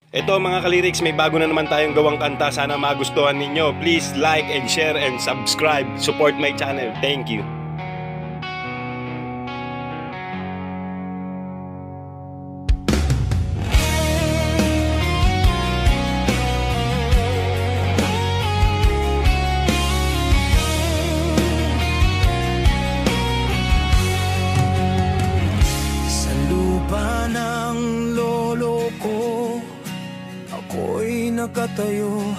Ito mga kaliriks, may bago na naman tayong gawang kanta. Sana magustuhan ninyo. Please like and share and subscribe. Support my channel. Thank you. Sa lupa ng lolo ko, ako'y nakatayo,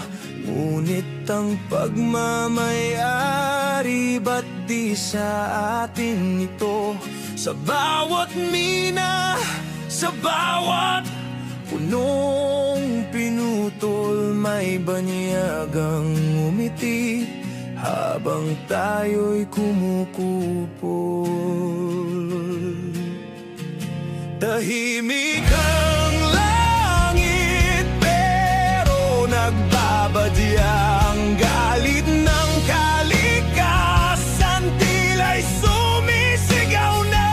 ngunit ang pagmamayari ba't di sa atin ito? Sa bawat mina, sa bawat punong pinutol, may banyagang umiti habang tayo'y kumukupol. Tahimik ang langit, pero nagbabadya ang galit ng kalikasan. Tila'y sumisigaw na.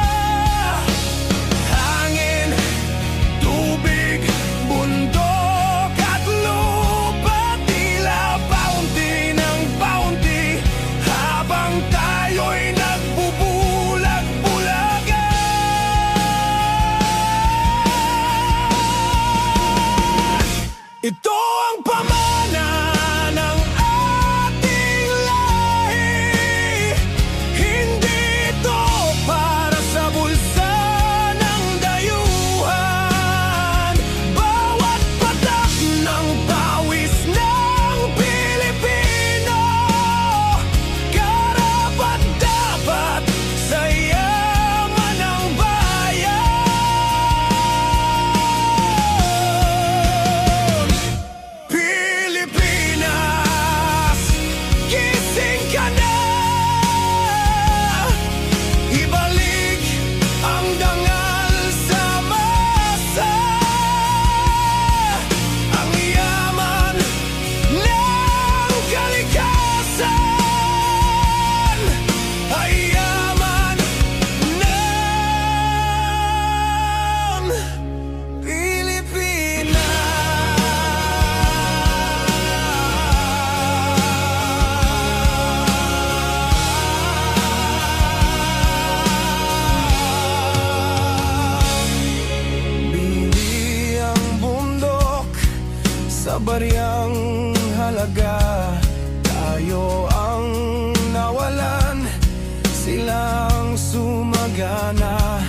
Hangin, tubig, bundok at lupa, tila paunti ng paunti habang tayo'y nagbubulag-bulagan. Ito ang pamana ng ating lahi. Hindi ito para sa bulsa ng dayuhan. Bawat patak ng pawis ng Pilipino, karapat-dapat sa yaman ng bayan. Pilipinas, gising ka na. Ibalik ang dangal sa masa. Ang yaman ng kalikasan ay yaman ng Bili ang bundok sa bariyang halaga. Tayo ang nawalan, silang sumagana.